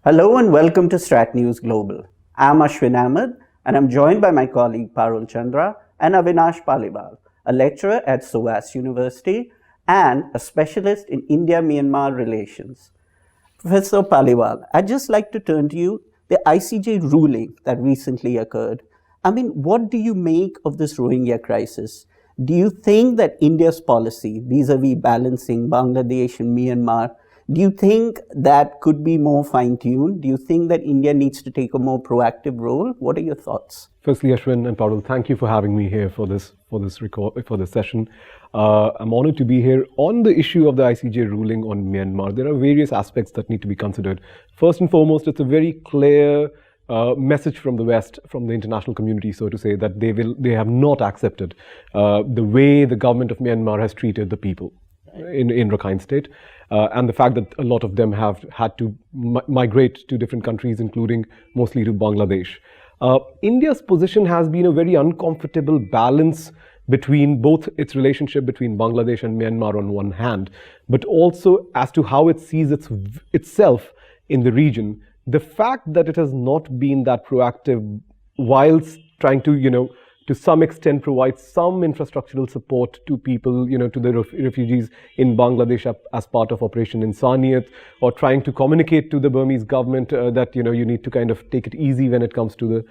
Hello and welcome to Strat News Global. I'm Ashwin Ahmad and I'm joined by my colleague Parul Chandra and Avinash Paliwal, a lecturer at SOAS University and a specialist in India-Myanmar relations. Professor Paliwal, I'd just like to turn to you. The ICJ ruling that recently occurred, what do you make of this Rohingya crisis? Do you think that India's policy vis-a-vis balancing Bangladesh and Myanmar, do you think that could be more fine-tuned? Do you think that India needs to take a more proactive role? What are your thoughts? Firstly, Ashwin and Parul, thank you for having me here for this session. I'm honored to be here. On the issue of the ICJ ruling on Myanmar, there are various aspects that need to be considered. First and foremost, it's a very clear message from the West, from the international community, so to say, that they have not accepted the way the government of Myanmar has treated the people in Rakhine State, and the fact that a lot of them have had to migrate to different countries, including mostly to Bangladesh. India's position has been a very uncomfortable balance between both its relationship between Bangladesh and Myanmar on one hand, but also as to how it sees itself in the region. The fact that it has not been that proactive whilst trying to, to some extent provide some infrastructural support to people, to the refugees in Bangladesh as part of Operation Insaniyat, or trying to communicate to the Burmese government that, you need to kind of take it easy when it comes to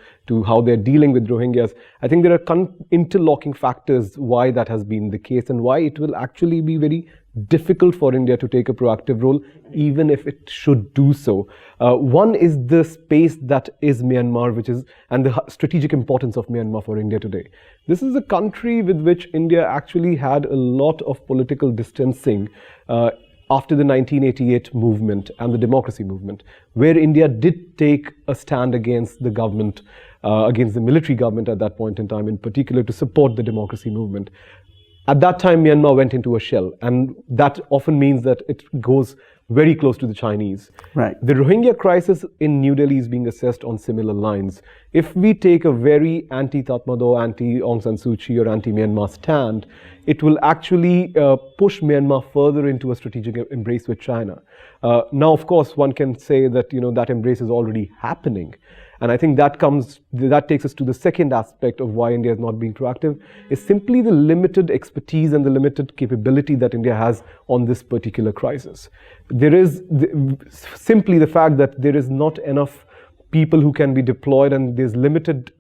how they're dealing with Rohingyas. I think there are interlocking factors why that has been the case and why it will actually be very difficult for India to take a proactive role, even if it should do so. One is the space that is Myanmar, and the strategic importance of Myanmar for India today. This is a country with which India actually had a lot of political distancing after the 1988 movement and the democracy movement, where India did take a stand against the government, against the military government at that point in time, in particular to support the democracy movement. At that time, Myanmar went into a shell, and that often means that it goes very close to the Chinese. Right. The Rohingya crisis in New Delhi is being assessed on similar lines. If we take a very anti-Tatmadaw, anti-Aung San Sui Kyi or anti-Myanmar stand, it will actually push Myanmar further into a strategic embrace with China. Now, of course, one can say that that embrace is already happening. And I think that takes us to the second aspect of why India is not being proactive, is simply the limited expertise and the limited capability that India has on this particular crisis. There is simply the fact that there is not enough people who can be deployed, and there's limited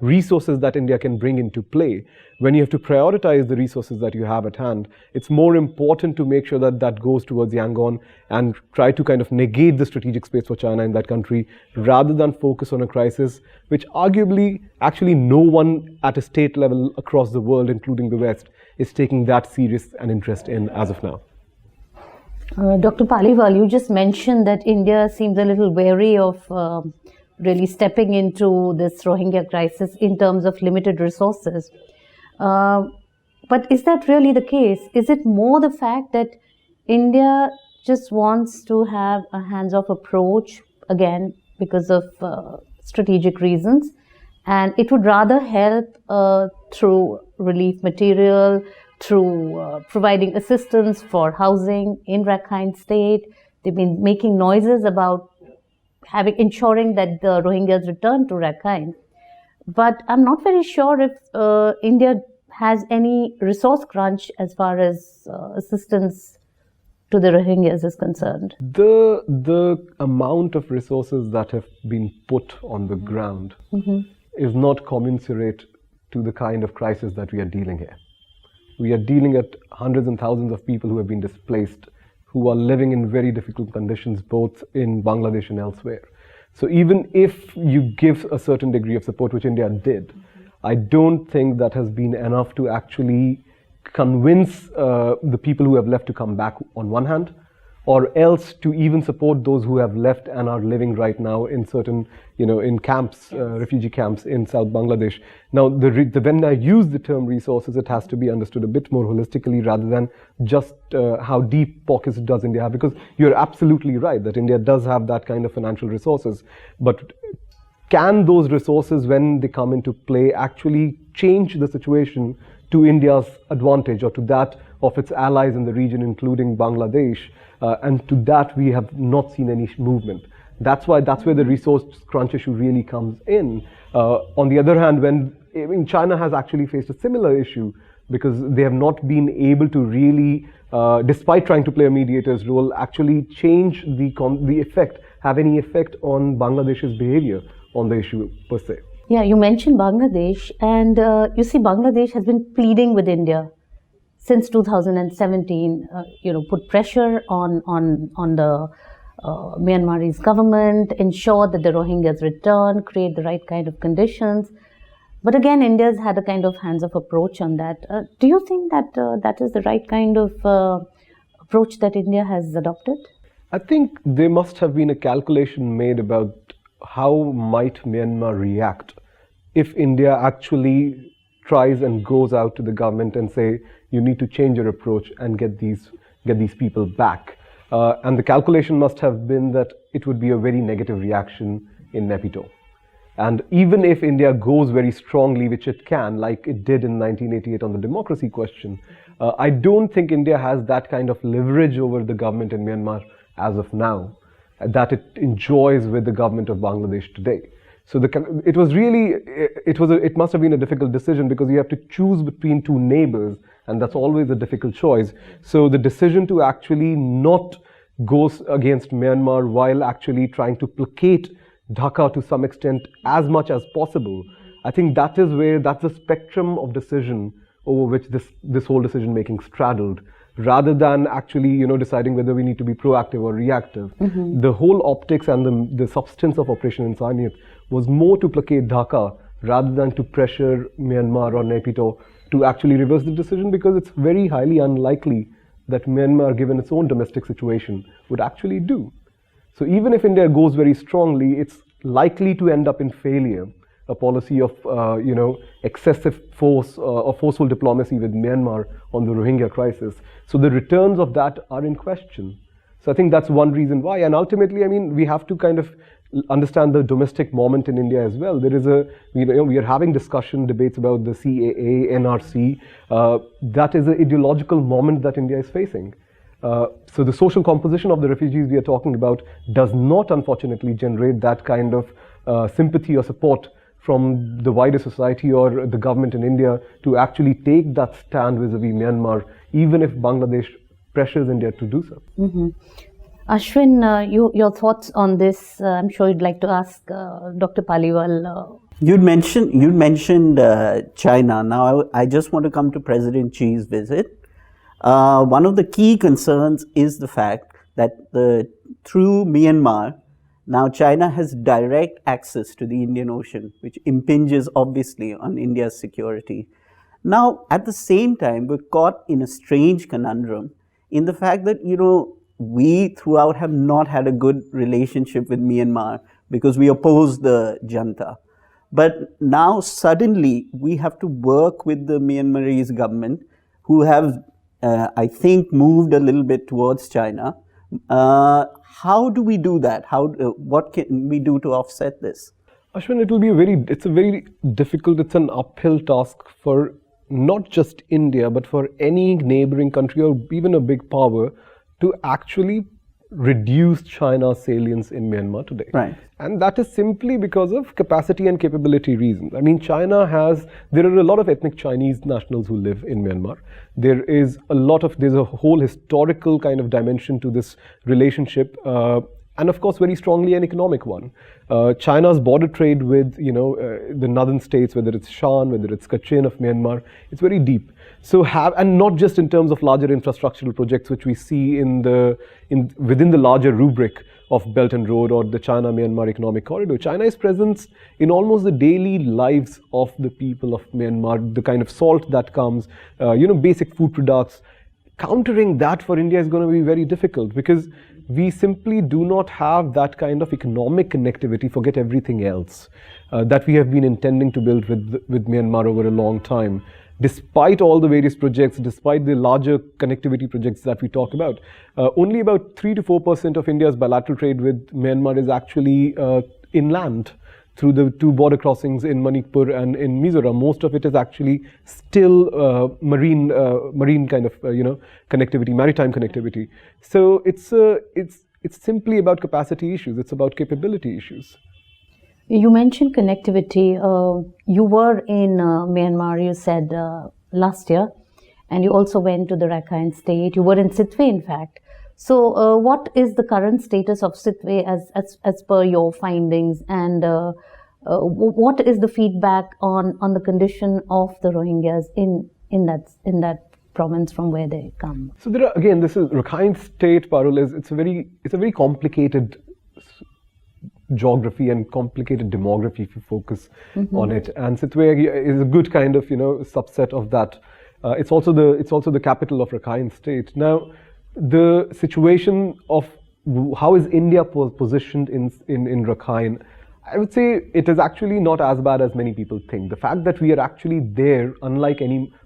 resources that India can bring into play. When you have to prioritize the resources that you have at hand, it's more important to make sure that that goes towards Yangon and try to kind of negate the strategic space for China in that country, rather than focus on a crisis which arguably actually no one at a state level across the world, including the West, is taking that serious an interest in as of now. Dr. Paliwal, you just mentioned that India seems a little wary of really stepping into this Rohingya crisis in terms of limited resources. But is that really the case? Is it more the fact that India just wants to have a hands-off approach, again, because of strategic reasons, and it would rather help through relief material, through providing assistance for housing in Rakhine State? They've been making noises about ensuring that the Rohingyas return to Rakhine. But I'm not very sure if India has any resource crunch as far as assistance to the Rohingyas is concerned. The amount of resources that have been put on the ground is not commensurate to the kind of crisis that we are dealing here. We are dealing at hundreds and thousands of people who have been displaced, who are living in very difficult conditions, both in Bangladesh and elsewhere. So even if you give a certain degree of support, which India did, I don't think that has been enough to actually convince the people who have left to come back on one hand, or else to even support those who have left and are living right now in certain, in camps, refugee camps in South Bangladesh. Now, when I use the term resources, it has to be understood a bit more holistically rather than just how deep pockets does India have, because you're absolutely right that India does have that kind of financial resources. But can those resources, when they come into play, actually change the situation to India's advantage or to that of its allies in the region, including Bangladesh? And to that, we have not seen any movement. That's where the resource crunch issue really comes in. On the other hand, China has actually faced a similar issue because they have not been able to really, despite trying to play a mediator's role, actually change the effect, have any effect on Bangladesh's behavior on the issue per se. Yeah, you mentioned Bangladesh, and you see, Bangladesh has been pleading with India since 2017. Put pressure on the Myanmarese government, ensure that the Rohingyas return, create the right kind of conditions. But again, India's had a kind of hands-off approach on that. Do you think that that is the right kind of approach that India has adopted? I think there must have been a calculation made about how might Myanmar react if India actually tries and goes out to the government and say, you need to change your approach and get these people back. And the calculation must have been that it would be a very negative reaction in Naypyidaw. And even if India goes very strongly, which it can, like it did in 1988 on the democracy question, I don't think India has that kind of leverage over the government in Myanmar as of now that it enjoys with the government of Bangladesh today. So it must have been a difficult decision because you have to choose between two neighbors, and that's always a difficult choice. So the decision to actually not go against Myanmar while actually trying to placate Dhaka to some extent as much as possible, I think that's the spectrum of decision over which this whole decision making straddled, rather than actually deciding whether we need to be proactive or reactive. Mm-hmm. The whole optics and the substance of Operation Insaniyat was more to placate Dhaka rather than to pressure Myanmar or Naypyidaw to actually reverse the decision, because it's very highly unlikely that Myanmar, given its own domestic situation, would actually do. So even if India goes very strongly, it's likely to end up in failure, a policy of excessive force or forceful diplomacy with Myanmar on the Rohingya crisis. So the returns of that are in question. So I think that's one reason why. And ultimately, we have to kind of understand the domestic moment in India as well. There is we are having debates about the CAA, NRC. That is an ideological moment that India is facing. So the social composition of the refugees we are talking about does not, unfortunately, generate that kind of sympathy or support from the wider society or the government in India to actually take that stand vis-a-vis Myanmar, even if Bangladesh pressures India to do so. Mm-hmm. Ashwin, your thoughts on this? I'm sure you'd like to ask Dr. Paliwal. You'd mentioned China. Now, I just want to come to President Xi's visit. One of the key concerns is the fact that through Myanmar, now China has direct access to the Indian Ocean, which impinges obviously on India's security. Now, at the same time, we're caught in a strange conundrum in the fact that, we throughout have not had a good relationship with Myanmar because we oppose the junta. But now suddenly we have to work with the Myanmarese government, who have I think moved a little bit towards China. How do we do that? What can we do to offset this? Ashwin, it's an uphill task for not just India, but for any neighboring country or even a big power to actually reduce China's salience in Myanmar today. Right. And that is simply because of capacity and capability reasons. There are a lot of ethnic Chinese nationals who live in Myanmar. There's a whole historical kind of dimension to this relationship. And of course, very strongly an economic one. China's border trade with, the northern states, whether it's Shan, whether it's Kachin of Myanmar, it's very deep. And not just in terms of larger infrastructural projects, which we see within the larger rubric of Belt and Road or the China-Myanmar economic corridor. China's presence in almost the daily lives of the people of Myanmar, the kind of salt that comes, basic food products. Countering that for India is going to be very difficult because we simply do not have that kind of economic connectivity, forget everything else, that we have been intending to build with Myanmar over a long time. Despite all the various projects, despite the larger connectivity projects that we talk about, only about 3 to 4% of India's bilateral trade with Myanmar is actually inland through the two border crossings in Manipur and in Mizoram. Most of it is actually still marine kind of connectivity, maritime connectivity. So it's simply about capacity issues. It's about capability issues. You mentioned connectivity. You were in Myanmar, you said, last year, and you also went to the Rakhine state. You were in Sitwe, in fact. So what is the current status of Sitwe as per your findings, and what is the feedback on the condition of the Rohingyas in that province from where they come? So there are, again, this is Rakhine state, Parul, it's a very complicated geography and complicated demography if you focus on it, and Sitwe is a good kind of subset of that. It's also the capital of Rakhine state. Now, the situation of how is India positioned in Rakhine, I would say it is actually not as bad as many people think. The fact that we are actually there, unlike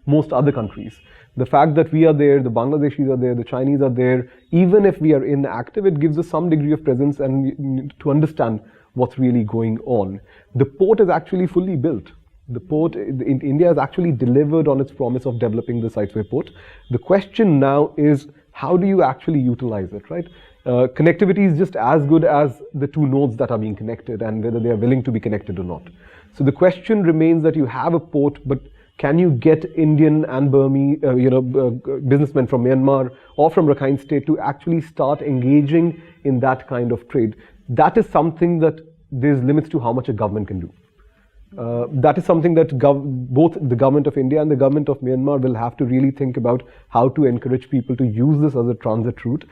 most other countries, the fact that we are there, the Bangladeshis are there, the Chinese are there, even if we are inactive, it gives us some degree of presence and to understand what's really going on. The port is actually fully built. The port in India has actually delivered on its promise of developing the Sitwe port. The question now is, how do you actually utilize it, right? Connectivity is just as good as the two nodes that are being connected and whether they are willing to be connected or not. So the question remains that you have a port, but can you get Indian and Burmese, businessmen from Myanmar or from Rakhine state to actually start engaging in that kind of trade? That is something that there's limits to how much a government can do. That is something that both the government of India and the government of Myanmar will have to really think about, how to encourage people to use this as a transit route.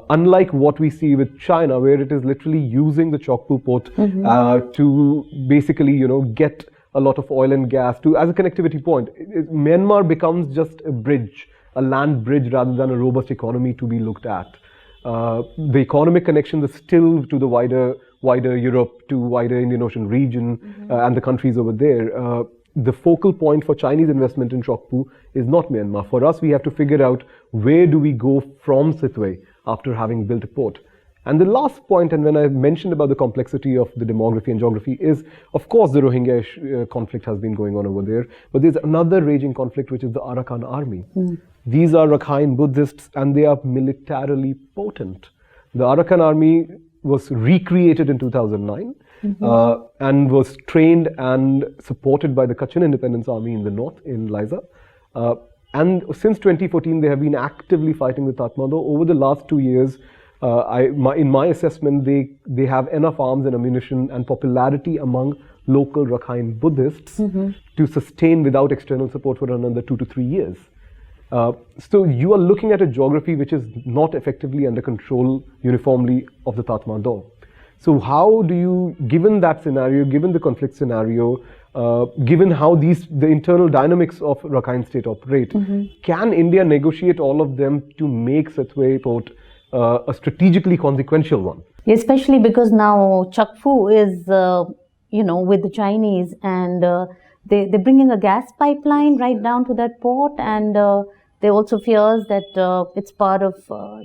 Unlike what we see with China, where it is literally using the Chokpu port to basically, get a lot of oil and gas as a connectivity point. Myanmar becomes just a bridge, a land bridge, rather than a robust economy to be looked at. The economic connections are still to the wider Europe, to wider Indian Ocean region and the countries over there. The focal point for Chinese investment in Chokpu is not Myanmar. For us, we have to figure out where do we go from Sitwe after having built a port. And the last point, and when I mentioned about the complexity of the demography and geography, is of course the Rohingya conflict has been going on over there, but there's another raging conflict, which is the Arakan army. These are Rakhine Buddhists and they are militarily potent. The Arakan army was recreated in 2009 and was trained and supported by the Kachin Independence Army in the north, in Liza. And since 2014, they have been actively fighting with Tatmadaw. Over the last 2 years, in my assessment, they have enough arms and ammunition and popularity among local Rakhine Buddhists to sustain without external support for another 2 to 3 years. So you are looking at a geography which is not effectively under control uniformly of the Tatmadaw. So how do you, given that scenario, given the conflict scenario, given how the internal dynamics of Rakhine state operate, can India negotiate all of them to make Sitwe port a strategically consequential one? Especially because now Chakfu is, with the Chinese, and they're bringing a gas pipeline right down to that port, and there also fears that it's part of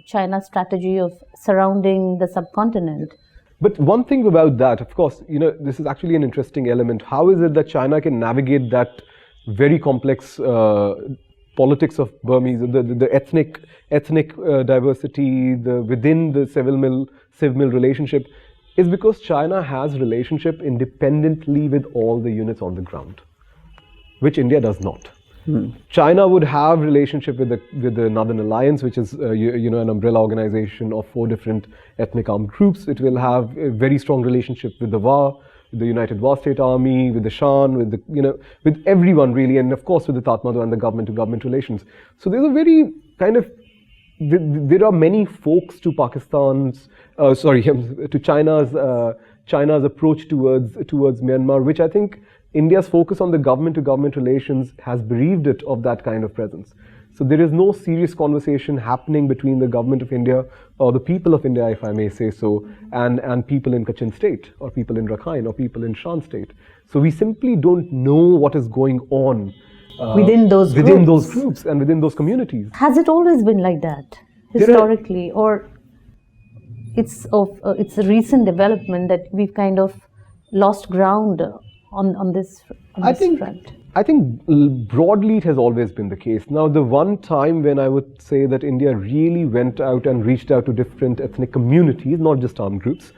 China's strategy of surrounding the subcontinent. But one thing about that, of course, this is actually an interesting element. How is it that China can navigate that very complex politics of Burmese, the ethnic diversity within the civil mill relationship? Is because China has relationship independently with all the units on the ground, which India does not. China would have relationship with the Northern Alliance, which is an umbrella organization of 4 different ethnic armed groups. It will have a very strong relationship with the VA, the United Wa State Army, with the Shan, with everyone really, and of course with the Tatmadaw and the government-to-government relations. So there's a very kind of, there are many folks to to China's approach towards Myanmar, which I think India's focus on the government-to-government relations has bereaved it of that kind of presence. So there is no serious conversation happening between the government of India, or the people of India, if I may say so, and people in Kachin state, or people in Rakhine, or people in Shan state. So we simply don't know what is going on within those groups and within those communities. Has it always been like that, historically, or it's a recent development that we've kind of lost ground on this front? I think broadly it has always been the case. Now, the one time when I would say that India really went out and reached out to different ethnic communities, not just armed groups,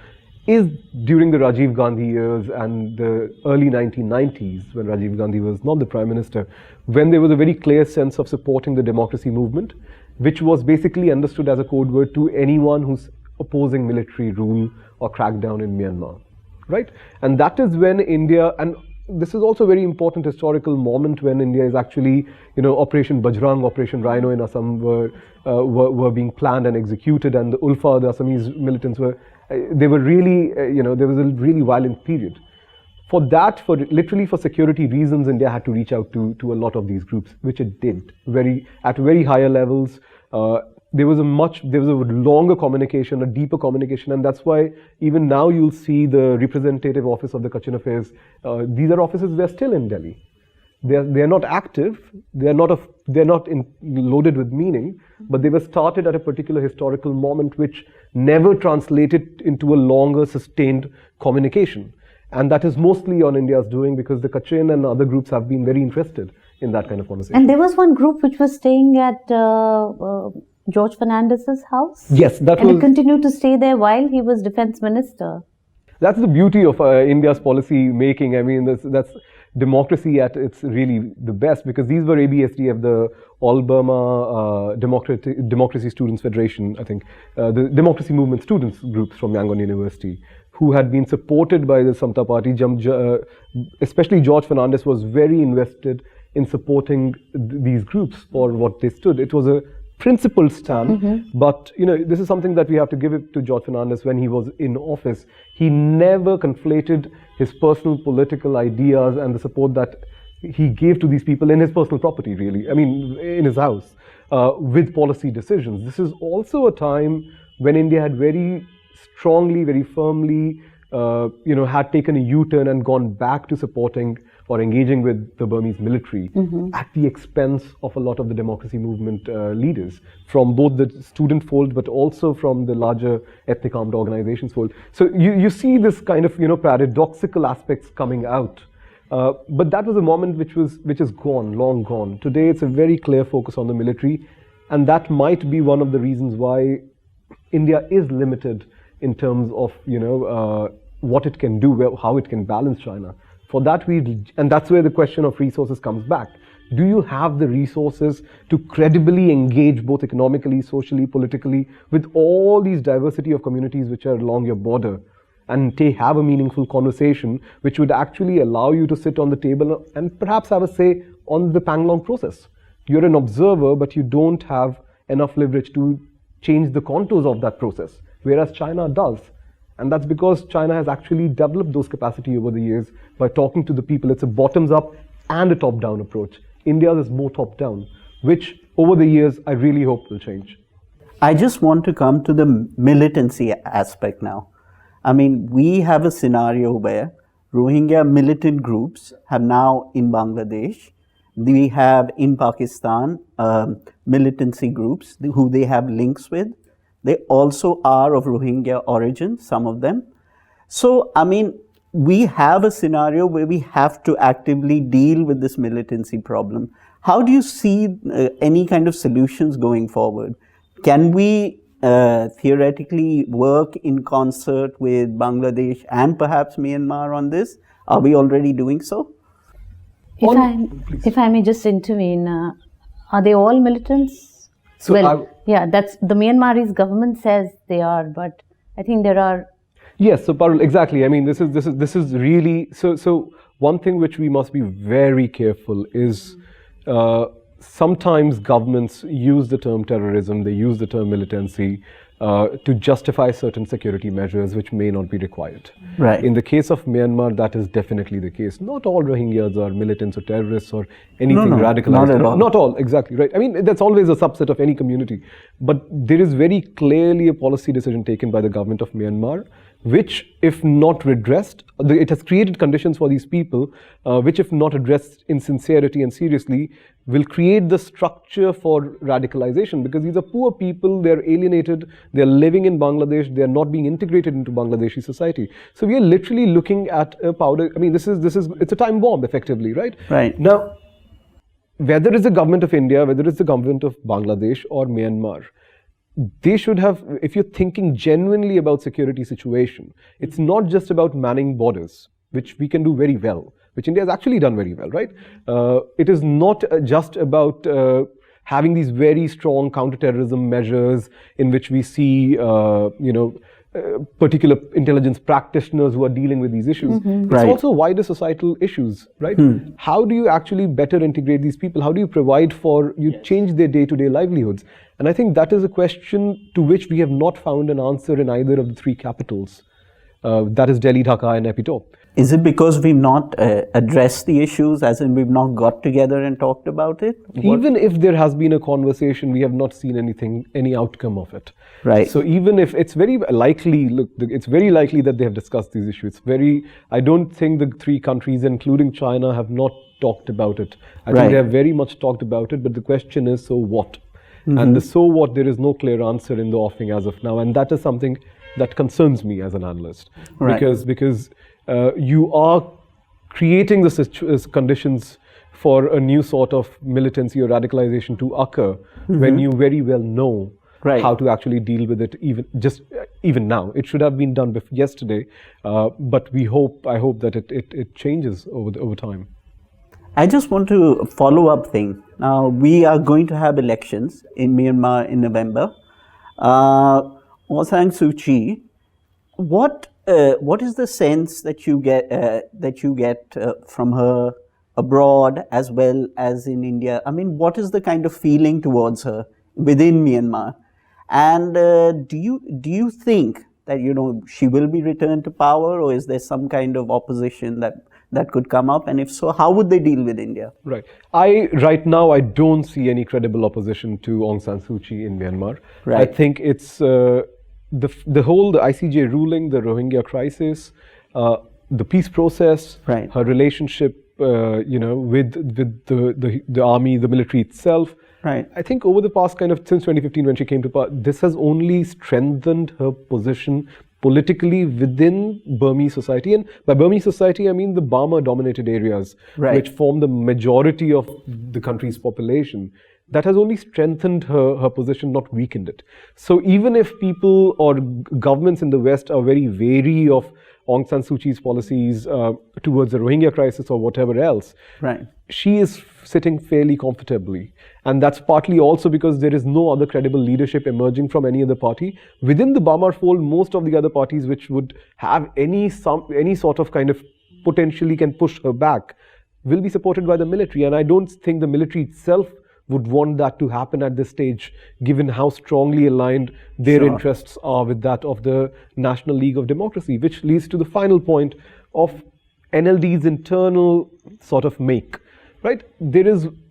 is during the Rajiv Gandhi years and the early 1990s, when Rajiv Gandhi was not the Prime Minister, when there was a very clear sense of supporting the democracy movement, which was basically understood as a code word to anyone who's opposing military rule or crackdown in Myanmar, right? And that is when India, and this is also a very important historical moment when India is actually, Operation Bajrang, Operation Rhino in Assam were being planned and executed, and the Ulfa, the Assamese militants they were really, there was a really violent period. For that, literally for security reasons, India had to reach out to a lot of these groups, which it did at very higher levels. There was a longer communication, a deeper communication, and that's why even now you'll see the representative office of the Kachin Affairs. These are offices, they're still in Delhi. They're not active, they're not loaded with meaning, but they were started at a particular historical moment which never translated into a longer sustained communication. And that is mostly on India's doing, because the Kachin and other groups have been very interested in that kind of conversation. And there was one group which was staying at George Fernandez's house? Yes, and it continued to stay there while he was defense minister. That's the beauty of India's policy making. I mean, that's democracy at its really the best, because these were ABSDF, the All Burma Democracy Students Federation, I think, the democracy movement students groups from Yangon University, who had been supported by the Samta Party. Especially George Fernandez was very invested in supporting these groups for what they stood. It was a principled stand, but this is something that we have to give it to George Fernandez. When he was in office, he never conflated his personal political ideas and the support that he gave to these people in his personal property, really, I mean, in his house, with policy decisions. This is also a time when India had very strongly, very firmly, had taken a U-turn and gone back to supporting or engaging with the Burmese military at the expense of a lot of the democracy movement leaders, from both the student fold but also from the larger ethnic armed organizations fold. So you see this kind of paradoxical aspects coming out. But that was a moment which is gone, long gone. Today it's a very clear focus on the military, and that might be one of the reasons why India is limited in terms of what it can do, how it can balance China. For that, and that's where the question of resources comes back. Do you have the resources to credibly engage both economically, socially, politically with all these diversity of communities which are along your border, and have a meaningful conversation which would actually allow you to sit on the table and perhaps have a say on the Panglong process? You're an observer, but you don't have enough leverage to change the contours of that process, whereas China does. And that's because China has actually developed those capacity over the years by talking to the people. It's a bottoms-up and a top-down approach. India's is more top-down, which over the years I really hope will change. I just want to come to the militancy aspect now. I mean, we have a scenario where Rohingya militant groups have now in Bangladesh. We have in Pakistan militancy groups who they have links with. They also are of Rohingya origin, some of them. So, I mean, we have a scenario where we have to actively deal with this militancy problem. How do you see any kind of solutions going forward? Can we theoretically work in concert with Bangladesh and perhaps Myanmar on this? Are we already doing so? If I may just intervene, are they all militants? So that's the Myanmarese government says they are, but I think there are. Yes, so Parul, exactly. I mean, this is really so. One thing which we must be very careful is sometimes governments use the term terrorism, they use the term militancy to justify certain security measures which may not be required. Right. In the case of Myanmar, that is definitely the case. Not all Rohingyas are militants or terrorists or anything radicalized. Not at all. Not all, exactly, right. I mean, that's always a subset of any community. But there is very clearly a policy decision taken by the government of Myanmar, which, if not redressed, it has created conditions for these people, which, if not addressed in sincerity and seriously, will create the structure for radicalization, because these are poor people, they're alienated, they're living in Bangladesh, they're not being integrated into Bangladeshi society. So we are literally looking at a powder, I mean, it's a time bomb effectively, right? Right. Now, whether it's the government of India, whether it's the government of Bangladesh or Myanmar, they should have, if you're thinking genuinely about security situation, it's not just about manning borders, which we can do very well, which India has actually done very well, right? It is not just about having these very strong counterterrorism measures in which we see, particular intelligence practitioners who are dealing with these issues. It's Right. also wider societal issues, right? How do you actually better integrate these people? How do you provide for, change their day-to-day livelihoods? And I think that is a question to which we have not found an answer in either of the three capitals. That is Delhi, Dhaka and Pyi Taw. Is it because we've not addressed the issues, as in we've not got together and talked about it? Even if there has been a conversation, we have not seen any outcome of it. Right. So even if it's very likely, it's very likely that they have discussed these issues. I don't think the three countries, including China, have not talked about it. I think they have very much talked about it, but the question is, so what? And the so what, there is no clear answer in the offing as of now. And that is something that concerns me as an analyst. Right. Because you are creating the conditions for a new sort of militancy or radicalization to occur when you very well know how to actually deal with it even now. It should have been done yesterday, but I hope that it changes over time. I just want to follow up thing. Now, we are going to have elections in Myanmar in November. Aung San Suu Kyi, what is the sense that you get from her abroad as well as in India? I mean, what is the kind of feeling towards her within Myanmar? And do you think that she will be returned to power, or is there some kind of opposition that could come up? And if so, how would they deal with India? Right. Right now, I don't see any credible opposition to Aung San Suu Kyi in Myanmar. Right. I think it's the whole ICJ ruling, the Rohingya crisis, the peace process, her relationship, with the army, the military itself. Right. I think over the past since 2015 when she came to power, this has only strengthened her position politically within Burmese society. And by Burmese society, I mean the Burma-dominated areas, which form the majority of the country's population. That has only strengthened her position, not weakened it. So even if people or governments in the West are very wary of Aung San Suu Kyi's policies towards the Rohingya crisis or whatever else, she is sitting fairly comfortably. And that's partly also because there is no other credible leadership emerging from any other party. Within the Burma fold, most of the other parties which would have any sort of potentially can push her back will be supported by the military. And I don't think the military itself would want that to happen at this stage, given how strongly aligned their interests are with that of the National League of Democracy, which leads to the final point of NLD's internal sort of make, right?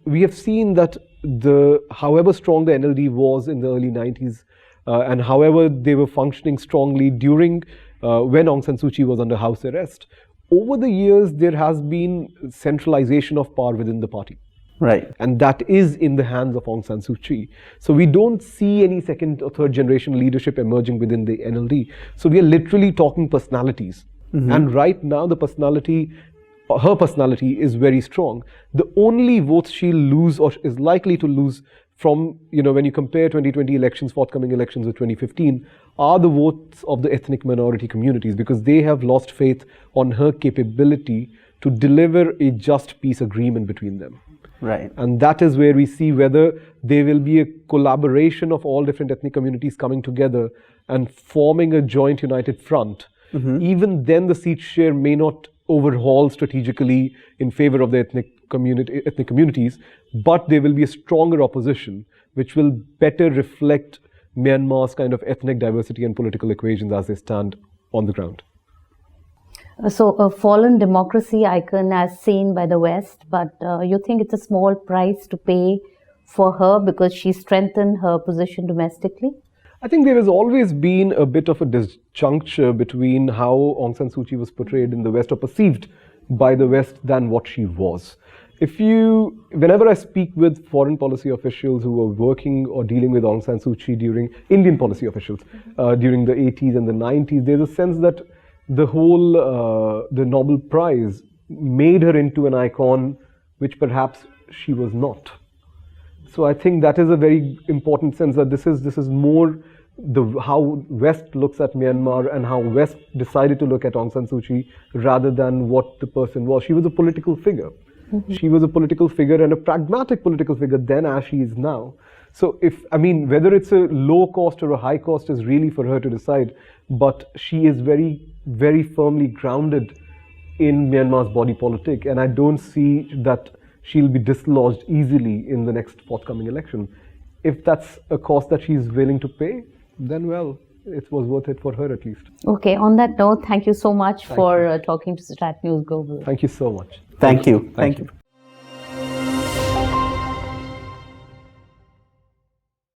We have seen that however strong the NLD was in the early 90s, and however they were functioning strongly during when Aung San Suu Kyi was under house arrest, over the years there has been centralization of power within the party. Right. And that is in the hands of Aung San Suu Kyi. So we don't see any second or third generation leadership emerging within the NLD. So we are literally talking personalities. And right now her personality is very strong. The only votes she'll lose or is likely to lose from, when you compare 2020 elections, forthcoming elections with 2015, are the votes of the ethnic minority communities, because they have lost faith on her capability to deliver a just peace agreement between them. Right. And that is where we see whether there will be a collaboration of all different ethnic communities coming together and forming a joint united front. Even then the seat share may not overhaul strategically in favor of the ethnic communities, but there will be a stronger opposition which will better reflect Myanmar's kind of ethnic diversity and political equations as they stand on the ground. So a fallen democracy icon as seen by the West, but you think it's a small price to pay for her because she strengthened her position domestically? I think there has always been a bit of a disjuncture between how Aung San Suu Kyi was portrayed in the West or perceived by the West than what she was. Whenever I speak with foreign policy officials who were working or dealing with Aung San Suu Kyi Indian policy officials during the 80s and the 90s, there's a sense that the Nobel Prize made her into an icon, which perhaps she was not. So I think that is a very important sense, that this is more how West looks at Myanmar and how West decided to look at Aung San Suu Kyi rather than what the person was. She was a political figure. She was a political figure and a pragmatic political figure then as she is now. So whether it's a low cost or a high cost is really for her to decide, but she is very, very firmly grounded in Myanmar's body politic, and I don't see that she'll be dislodged easily in the next forthcoming election. If that's a cost that she's willing to pay, then well, it was worth it for her at least. Okay, on that note, thank you so much for talking to Strat News Global. Thank you so much. Thank you. Thank you.